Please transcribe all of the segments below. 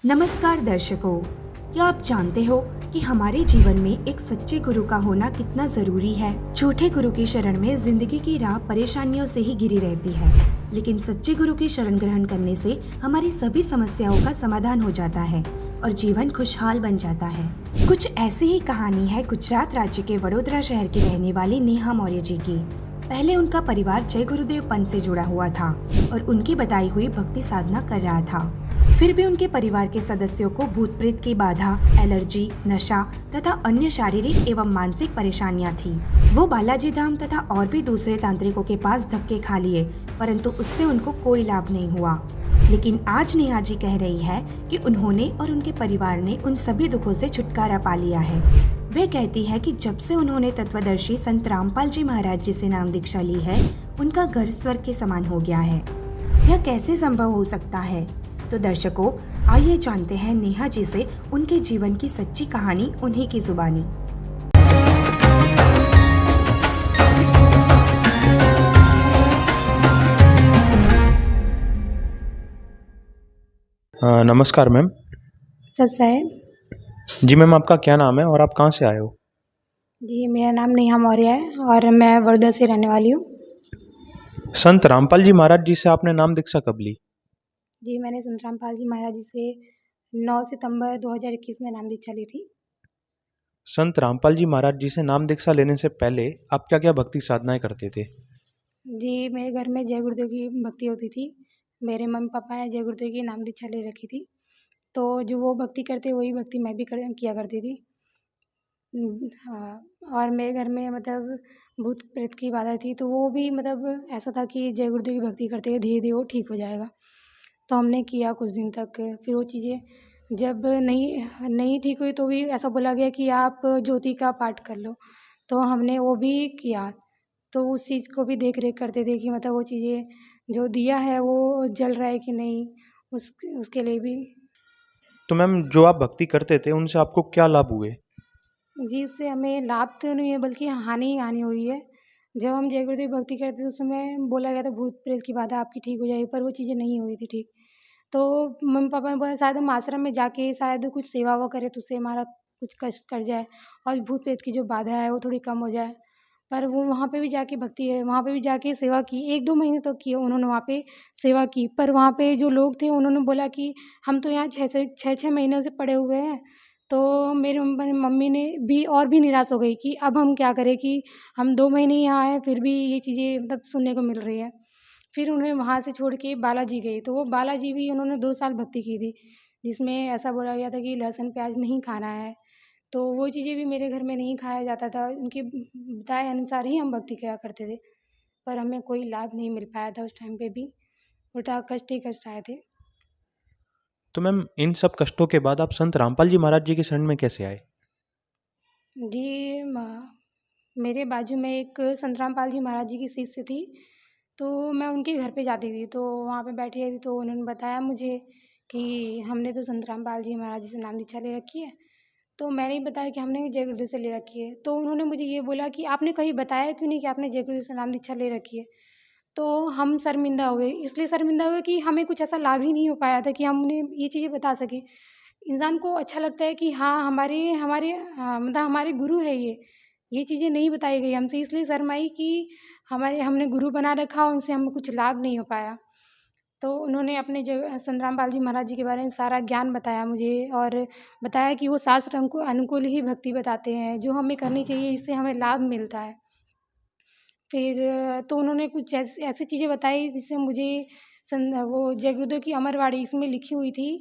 नमस्कार दर्शकों, क्या आप जानते हो कि हमारे जीवन में एक सच्चे गुरु का होना कितना जरूरी है। झूठे गुरु की शरण में जिंदगी की राह परेशानियों से ही घिरी रहती है, लेकिन सच्चे गुरु की शरण ग्रहण करने से हमारी सभी समस्याओं का समाधान हो जाता है और जीवन खुशहाल बन जाता है। कुछ ऐसी ही कहानी है गुजरात राज्य के वडोदरा शहर की रहने वाली नेहा मौर्य जी की। पहले उनका परिवार जय गुरुदेव पंथ से जुड़ा हुआ था और उनकी बताई हुई भक्ति साधना कर रहा था। फिर भी उनके परिवार के सदस्यों को भूत प्रेत की बाधा, एलर्जी, नशा तथा अन्य शारीरिक एवं मानसिक परेशानियां थी। वो बालाजी धाम तथा और भी दूसरे तांत्रिकों के पास धक्के खा लिए, परंतु उससे उनको कोई लाभ नहीं हुआ। लेकिन आज नेहा जी कह रही है कि उन्होंने और उनके परिवार ने उन सभी दुखों से छुटकारा पा लिया है। वे कहती है कि जब से उन्होंने तत्वदर्शी संत रामपाल जी महाराज जी से नाम दीक्षा ली है, उनका घर स्वर्ग के समान हो गया है। यह कैसे संभव हो सकता है? तो दर्शकों, आइए जानते हैं नेहा जी से उनके जीवन की सच्ची कहानी उन्हीं की जुबानी। नमस्कार मैम। सच है। जी मैम, आपका क्या नाम है और आप कहाँ से आए हो? जी, मेरा नाम नेहा मौर्य है और मैं वर्धा से रहने वाली हूँ। संत रामपाल जी महाराज जी से आपने नाम दीक्षा कब ली? जी, मैंने संत रामपाल जी महाराज जी से 9 सितंबर 2021 में नाम दीक्षा ली थी। संत रामपाल जी महाराज जी से नाम दीक्षा लेने से पहले आप क्या क्या भक्ति साधनाएं करते थे? जी, मेरे घर में जय गुरुदेव की भक्ति होती थी। मेरे मम्मी-पापा ने जय गुरुदेव की नाम दीक्षा ले रखी थी। तो जो वो भक्ति करते वही भक्ति मैं भी किया करती थी। हाँ, और मेरे घर में मतलब भूत प्रेत की बाधा थी, तो वो भी मतलब ऐसा था कि जय गुरुदेव की भक्ति करते हैं, धीरे-धीरे वो ठीक हो जाएगा। तो हमने किया कुछ दिन तक, फिर वो चीज़ें जब नहीं नहीं ठीक हुई तो भी ऐसा बोला गया कि आप ज्योति का पाठ कर लो, तो हमने वो भी किया। तो उस चीज़ को भी देख रेख करते थे कि मतलब वो चीज़ें जो दिया है वो जल रहा है कि नहीं, उसके लिए भी। तो मैम, जो आप भक्ति करते थे उनसे आपको क्या लाभ हुए? जी, इससे हमें लाभ तो नहीं है बल्कि हानि ही हानि हुई है। जब हम जय गुरुदेव भक्ति करते थे उस समय बोला गया था भूत प्रेत की बाधा आपकी ठीक हो जाएगी, पर वो चीज़ें नहीं हुई थी ठीक। तो मम्मी-पापा ने बोला शायद हम आश्रम में जाके शायद कुछ सेवा-वेवा करें तो उससे हमारा कुछ कष्ट कट जाए और भूत-प्रेत की जो बाधा है वो थोड़ी कम हो जाए। पर वो वहाँ पे भी जाके भक्ति है, वहाँ पे भी जाके सेवा की, 1-2 महीने तक की उन्होंने वहाँ पे सेवा की। पर वहाँ पे जो लोग थे उन्होंने बोला कि हम तो यहाँ 6-6 महीनों से पड़े हुए हैं। तो मेरी मम्मी ने भी निराश हो गई कि अब हम क्या करें कि हम 2 महीने यहाँ आए फिर भी ये चीज़ें मतलब सुनने को मिल रही है। फिर उन्हें वहाँ से छोड़ के बालाजी गई, तो वो बालाजी भी उन्होंने 2 साल भक्ति की थी, जिसमें ऐसा बोला गया था कि लहसुन प्याज़ नहीं खाना है। तो वो चीज़ें भी मेरे घर में नहीं खाया जाता था, उनके बताए अनुसार ही हम भक्ति किया करते थे, पर हमें कोई लाभ नहीं मिल पाया था उस टाइम पे भी, उल्टा कष्ट ही कष्ट आए थे। तो मैम, इन सब कष्टों के बाद आप संत रामपाल जी महाराज जी की शरण में कैसे आए? जी, मेरे बाजू में एक संत रामपाल जी महाराज जी की शिष्य थी, तो मैं उनके घर पे जाती थी, तो वहाँ पे बैठी रहती तो उन्होंने बताया मुझे कि हमने तो संत रामपाल जी महाराज जी से नाम दीक्षा ले रखी है। तो मैंने भी बताया कि हमने जय गुरुदेव से ले रखी है। तो उन्होंने मुझे ये बोला कि आपने कहीं बताया क्यों नहीं कि आपने जय गुरुदेव से नाम दीक्षा ले रखी है? तो हम शर्मिंदा हुए, इसलिए शर्मिंदा हुए कि हमें कुछ ऐसा लाभ ही नहीं हो पाया था कि हम उन्हें ये चीज़ें बता सकें। इंसान को अच्छा लगता है कि हाँ, हमारे हमारे मतलब हमारे गुरु है ये चीज़ें नहीं बताई गई हमसे, इसलिए शर्म आई कि हमने गुरु बना रखा, उनसे हमें कुछ लाभ नहीं हो पाया। तो उन्होंने अपने संत रामपाल जी महाराज जी के बारे में सारा ज्ञान बताया मुझे और बताया कि वो शास्त्र हमको अनुकूल ही भक्ति बताते हैं, जो हमें करनी चाहिए, इससे हमें लाभ मिलता है। फिर तो उन्होंने कुछ ऐसी चीज़ें बताई जिससे मुझे वो जय गुरुदेव की अमरवाणी इसमें लिखी हुई थी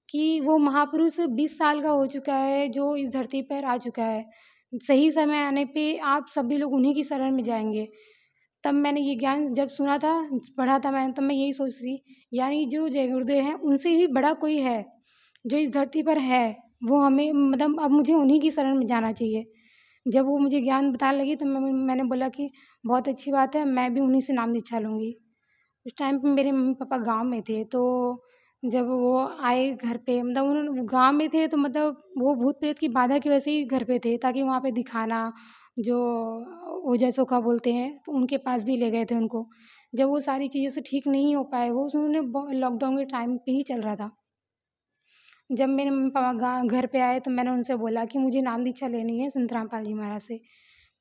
कि वो महापुरुष 20 साल का हो चुका है जो इस धरती पर आ चुका है। सही समय आने पे आप सभी लोग उन्हीं की शरण में जाएँगे। तब मैंने ये ज्ञान जब सुना था, पढ़ा था मैंने, तब मैं यही सोचती थी यानी जो जय गुरुदेव हैं उनसे भी बड़ा कोई है, जो इस धरती पर है, वो हमें मतलब अब मुझे उन्हीं की शरण में जाना चाहिए। जब वो मुझे ज्ञान बताने लगी तो मैंने बोला कि बहुत अच्छी बात है, मैं भी उन्हीं से नाम दीक्षा लूँगी। उस टाइम पे मेरे मम्मी-पापा गाँव में थे, तो जब वो आए घर पे मतलब उन्होंने गाँव में थे तो मतलब वो भूत-प्रेत की बाधा की वजह से ही घर पे थे ताकि वहाँ पे दिखाना, जो ओझा-सोखा बोलते हैं, तो उनके पास भी ले गए थे उनको। जब वो सारी चीज़ें से ठीक नहीं हो पाए, वो उन्होंने लॉकडाउन के टाइम पे ही चल रहा था। जब मेरे मम्मी पापा घर पे आए तो मैंने उनसे बोला कि मुझे नाम दीक्षा लेनी है संत रामपाल जी महाराज से।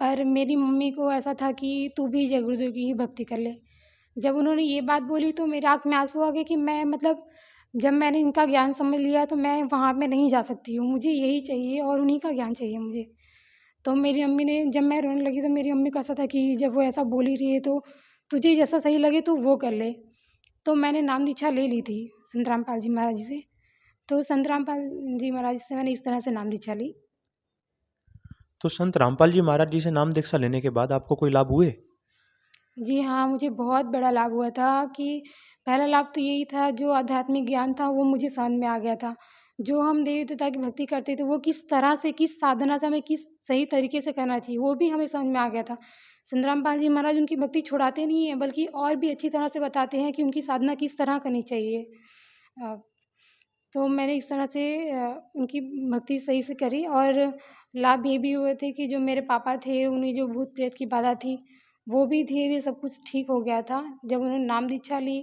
पर मेरी मम्मी को ऐसा था कि तू भी जय गुरुदेव की ही भक्ति कर ले। जब उन्होंने ये बात बोली तो मेरी आँख में आँसू आ गए कि मैं मतलब जब मैंने इनका ज्ञान समझ लिया तो मैं वहाँ पे नहीं जा सकती हूँ, मुझे यही चाहिए और उन्हीं का ज्ञान चाहिए मुझे। तो मेरी अम्मी ने जब मैं रोने लगी तो मेरी अम्मी को ऐसा था कि जब वो ऐसा बोल ही रही है तो तुझे जैसा सही लगे तू वो कर ले। तो मैंने नाम दीक्षा ले ली थी संत रामपाल जी महाराज जी से। तो संत रामपाल जी महाराज से मैंने इस तरह से नाम दीक्षा ली। तो संत रामपाल जी महाराज जी से नाम दीक्षा लेने के बाद आपको कोई लाभ हुए? जी हाँ, मुझे बहुत बड़ा लाभ हुआ था कि पहला लाभ तो यही था जो आध्यात्मिक ज्ञान था वो मुझे समझ में आ गया था। जो हम देवी देवता की भक्ति करते थे वो किस तरह से, किस साधना से हमें किस सही तरीके से करना चाहिए वो भी हमें समझ में आ गया था। संत रामपाल जी महाराज उनकी भक्ति छुड़ाते नहीं हैं बल्कि और भी अच्छी तरह से बताते हैं कि उनकी साधना किस तरह करनी चाहिए। अ, तो मैंने इस तरह से उनकी भक्ति सही से करी और लाभ ये भी हुए थे कि जो मेरे पापा थे उन्हें जो भूत प्रेत की बाधा थी वो भी धीरे-धीरे सब कुछ ठीक हो गया था। जब उन्होंने नाम दीक्षा ली,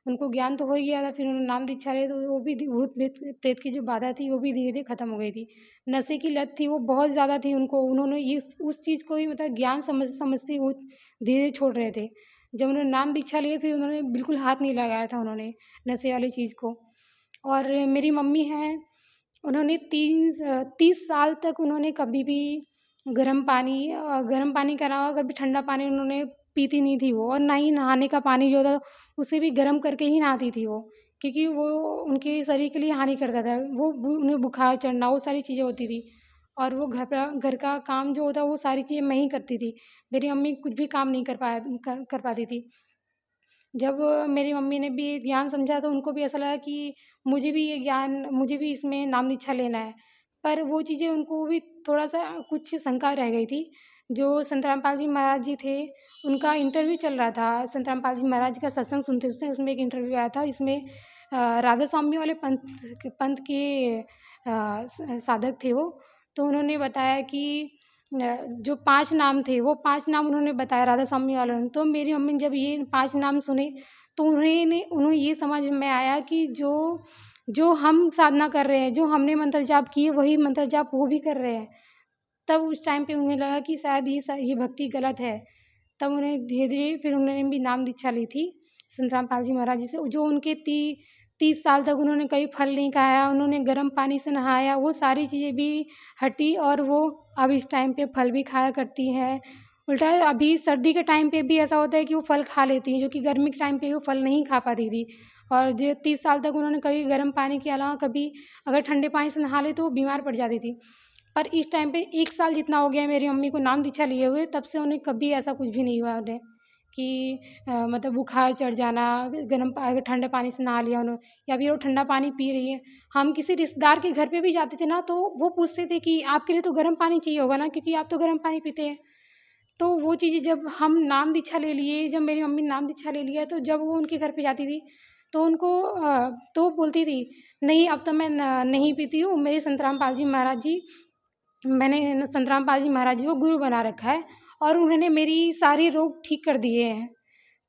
उनको ज्ञान तो हो ही गया था, फिर उन्होंने नाम दीक्षा ली तो वो भी भूत प्रेत प्रेत की जो बाधा थी वो भी धीरे-धीरे खत्म हो गई थी। नशे की लत थी वो बहुत ज़्यादा थी उनको, उन्होंने इस उस चीज़ को भी मतलब ज्ञान समझते वो धीरे छोड़ रहे थे। जब उन्होंने नाम दीक्षा लिए फिर उन्होंने बिल्कुल हाथ नहीं लगाया था उन्होंने नशे वाली चीज़ को। और मेरी मम्मी हैं, उन्होंने 30 साल तक उन्होंने कभी भी गर्म पानी के अलावा कभी ठंडा पानी उन्होंने पीती नहीं थी वो और ना ही नहाने का पानी जो था उसे भी गर्म करके ही नहाती थी वो, क्योंकि वो उनके शरीर के लिए हानि करता था। उन्हें बुखार चढ़ना वो सारी चीज़ें होती थी और वो घर का काम जो होता वो सारी चीज़ें मैं ही करती थी। मेरी मम्मी कुछ भी काम नहीं कर पाती थी। जब मेरी मम्मी ने भी ज्ञान समझा तो उनको भी ऐसा लगा कि मुझे भी इसमें नाम दीक्षा लेना है। पर वो चीज़ें उनको भी थोड़ा-सा कुछ शंका रह गई थी। जो संत रामपाल जी महाराज जी थे, उनका इंटरव्यू चल रहा था। संत रामपाल जी महाराज का सत्संग सुनते थे, उसमें एक इंटरव्यू आया था जिसमें राधा स्वामी वाले पंथ के साधक थे वो। तो उन्होंने बताया कि जो 5 नाम थे, वो 5 नाम उन्होंने बताया राधा स्वामी वालों ने। तो मेरी मम्मी ने जब ये 5 नाम सुने, तो उन्हें ये समझ में आया कि जो हम साधना कर रहे हैं, जो हमने मंत्र जाप किए, वही मंत्र जाप वो भी कर रहे हैं। तब उस टाइम पे उन्हें लगा कि शायद ये भक्ति गलत है। तब उन्हें धीरे-धीरे फिर उन्होंने भी नाम दीक्षा ली थी, संत रामपाल जी महाराज जी से। जो उनके 30 साल तक उन्होंने कभी फल नहीं खाया, उन्होंने गर्म पानी से नहाया, वो सारी चीज़ें भी हटी और वो अब इस टाइम पे फल भी खाया करती हैं। उल्टा अभी सर्दी के टाइम पे भी ऐसा होता है कि वो फल खा लेती हैं, जो कि गर्मी के टाइम पे वो फल नहीं खा पाती थी। और जो 30 साल तक उन्होंने कभी गर्म पानी के अलावा कभी अगर ठंडे पानी से नहा ले तो वो बीमार पड़ जाती थी। पर इस टाइम पे 1 साल जितना हो गया है मेरी मम्मी को नाम दीक्षा लिए हुए, तब से उन्हें कभी ऐसा कुछ भी नहीं हुआ उन्हें कि मतलब बुखार चढ़ जाना, अगर ठंडे पानी से नहा लिया उन्होंने या फिर वो ठंडा पानी पी रही है। हम किसी रिश्तेदार के घर पे भी जाते थे ना, तो वो पूछते थे कि आपके लिए तो गर्म पानी चाहिए होगा ना, क्योंकि आप तो गर्म पानी पीते हैं। तो वो चीज़ें जब हम नाम दीक्षा ले लिए, जब मेरी मम्मी ने नाम दीक्षा ले लिया, तो जब वो उनके घर पे जाती थी, तो तो वो बोलती थी, "नहीं, अब तो मैं नहीं पीती हूँ, मेरे संत रामपाल जी महाराज जी मैंने संत रामपाल जी महाराज जी को गुरु बना रखा है और उन्होंने मेरी सारी रोग ठीक कर दिए हैं।"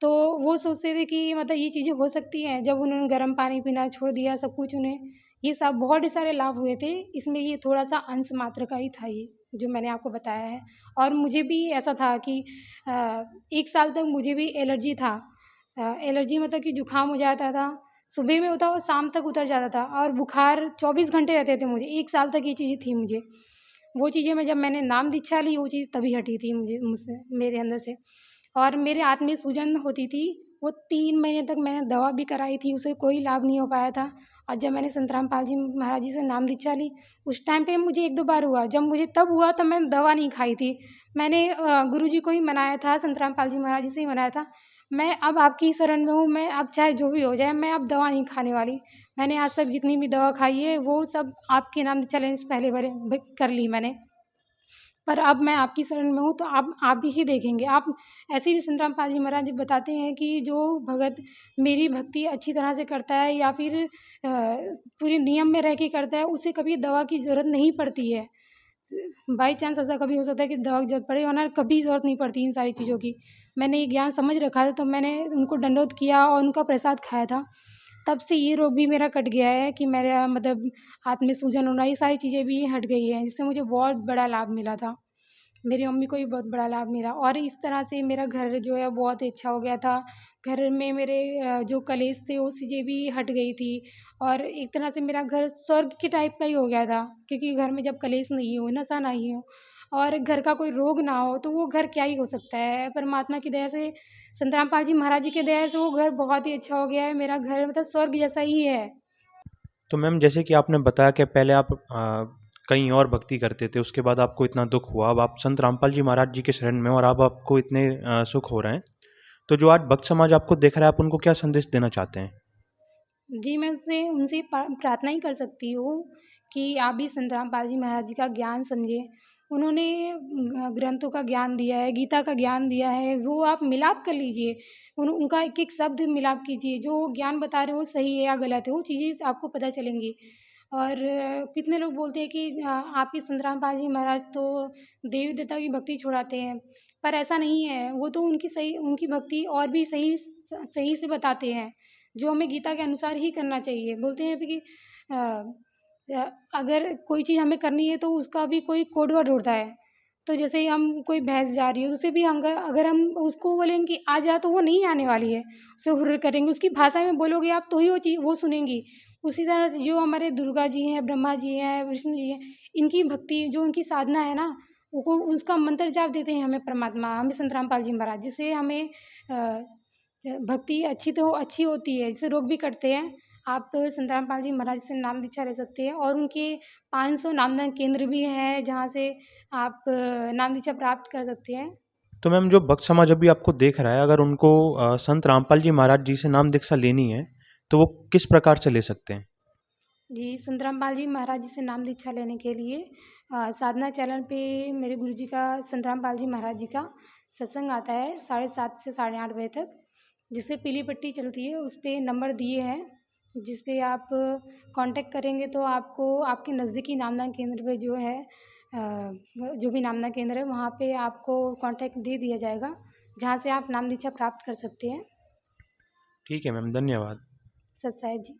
तो वो सोचते थे कि मतलब ये चीज़ें हो सकती हैं, जब उन्होंने गर्म पानी पीना छोड़ दिया, सब कुछ उन्हें ये सब बहुत ही सारे लाभ हुए थे। इसमें ये थोड़ा-सा अंश मात्र का ही था ये, जो मैंने आपको बताया है। और मुझे भी ऐसा था कि 1 साल तक मुझे भी एलर्जी था। एलर्जी मतलब कि जुकाम हो जाता था, सुबह में होता और शाम तक उतर जाता था और बुखार 24 घंटे रहते थे मुझे, 1 साल तक ये चीज़ें थी मुझे। वो चीज़ें मैं जब मैंने नाम दीक्षा ली, वो चीज़ तभी हटी थी मुझसे मेरे अंदर से। और मेरे हाथ में सूजन होती थी, वो 3 महीने तक मैंने दवा भी कराई थी, उसे कोई लाभ नहीं हो पाया था। और जब मैंने संत रामपाल जी महाराज जी से नाम दीक्षा ली, उस टाइम पे मुझे 1-2 बार हुआ। जब मुझे तब हुआ तब मैंने दवा नहीं खाई थी। मैंने गुरुजी को ही मनाया था, संत रामपाल जी महाराज जी से ही मनाया था, मैं अब आपकी शरण में हूँ, मैं अब चाहे जो भी हो जाए, मैं अब दवा नहीं खाने वाली। मैंने आज तक जितनी भी दवा खाई है, वो सब आपके नाम दीक्षा लेने से पहले कर ली मैंने। पर अब मैं आपकी शरण में हूँ, तो आप ही देखेंगे। आप ऐसे भी संत रामपाल जी महाराज जी बताते हैं कि जो भगत मेरी भक्ति अच्छी तरह से करता है या फिर पूरे नियम में रह के करता है, उसे कभी दवा की ज़रूरत नहीं पड़ती है। बाई चांस ऐसा कभी हो सकता है कि दवा की ज़रूरत पड़े, वरना कभी ज़रूरत नहीं पड़ती इन सारी चीज़ों की। मैंने ये ज्ञान समझ रखा था, तो मैंने उनको दंडवत किया और उनका प्रसाद खाया था। तब से ये रोग भी मेरा कट गया है कि मेरा मतलब हाथ में सूजन होना, ये सारी चीज़ें भी हट गई हैं, जिससे मुझे बहुत बड़ा लाभ मिला था। मेरी मम्मी को भी बहुत बड़ा लाभ मिला और इस तरह से मेरा घर जो है बहुत ही अच्छा हो गया था। घर में मेरे जो कलेश थे वो चीज़ें भी हट गई थी और एक तरह से मेरा घर स्वर्ग के टाइप का ही हो गया था, क्योंकि घर में जब कलेश नहीं हो, नशा नहीं हो और घर का कोई रोग ना हो तो वो घर क्या ही हो सकता है। परमात्मा की दया से, संत रामपाल जी महाराज जी की दया से वो घर बहुत ही अच्छा हो गया है। मेरा घर मतलब स्वर्ग जैसा ही है। तो मैम जैसे कि आपने बताया कि पहले आप कहीं और भक्ति करते थे, उसके बाद आपको इतना दुख हुआ, अब आप संत रामपाल जी महाराज जी के शरण में और अब आपको इतने सुख हो रहे हैं। तो जो आज भक्त समाज आपको देख रहा है, आप उनको क्या संदेश देना चाहते हैं? जी, मैं उससे उनसे प्रार्थना ही कर सकती हूँ कि आप भी संत रामपाल जी महाराज जी का ज्ञान समझें। उन्होंने ग्रंथों का ज्ञान दिया है, गीता का ज्ञान दिया है, वो आप मिलाप कर लीजिए। उनका एक-एक शब्द मिलाप कीजिए, जो ज्ञान बता रहे हैं वो सही है या गलत है, वो चीज़ें आपको पता चलेंगी। और कितने लोग बोलते हैं कि आप ही संत रामपाल जी महाराज तो देवी-देवता की भक्ति छुड़ाते हैं, पर ऐसा नहीं है। वो तो उनकी भक्ति और भी सही से बताते हैं। जो हमें गीता के अनुसार ही करना चाहिए। बोलते हैं भी कि अगर कोई चीज़ हमें करनी है तो उसका भी कोई कोड वर्ड होता है। तो जैसे ही हम कोई भैंस जा रही है, उसे भी हम अगर हम उसको बोलेंगे कि आ जा, तो वो नहीं आने वाली है। उसे हुर्र करेंगे, उसकी भाषा में बोलोगे आप तो ही वो सुनेंगी। उसी तरह से जो हमारे दुर्गा जी हैं, ब्रह्मा जी हैं, विष्णु जी हैं, इनकी भक्ति जो उनकी साधना है ना, वो उसका मंत्र जाप देते हैं हमें परमात्मा, हमें संत रामपाल जी महाराज। जिससे हमें भक्ति अच्छी होती है, जिससे रोग भी कटते हैं। आप संत रामपाल जी महाराज से नाम दीक्षा ले सकते हैं और उनके 500 नामदान केंद्र भी हैं, जहाँ से आप नाम दीक्षा प्राप्त कर सकते हैं। तो मैम जो भक्त समाज अभी आपको देख रहा है, अगर उनको संत रामपाल जी महाराज जी से नाम दीक्षा लेनी है, तो वो किस प्रकार से ले सकते हैं? जी, संत रामपाल जी महाराज जी से नाम दीक्षा लेने के लिए साधना चैनल पे मेरे गुरुजी का, संत रामपाल जी महाराज जी का सत्संग आता है 7:30 से 8:30 बजे तक, जिससे पीली पट्टी चलती है, उस पे नंबर दिए हैं, जिस पे आप कांटेक्ट करेंगे तो आपको आपके नज़दीकी नामदान केंद्र पे जो है जो भी नामदान केंद्र है वहाँ पे आपको कांटेक्ट दे दिया जाएगा, जहाँ से आप नाम दीक्षा प्राप्त कर सकते हैं। ठीक है मैम, धन्यवाद। सत साहिब जी।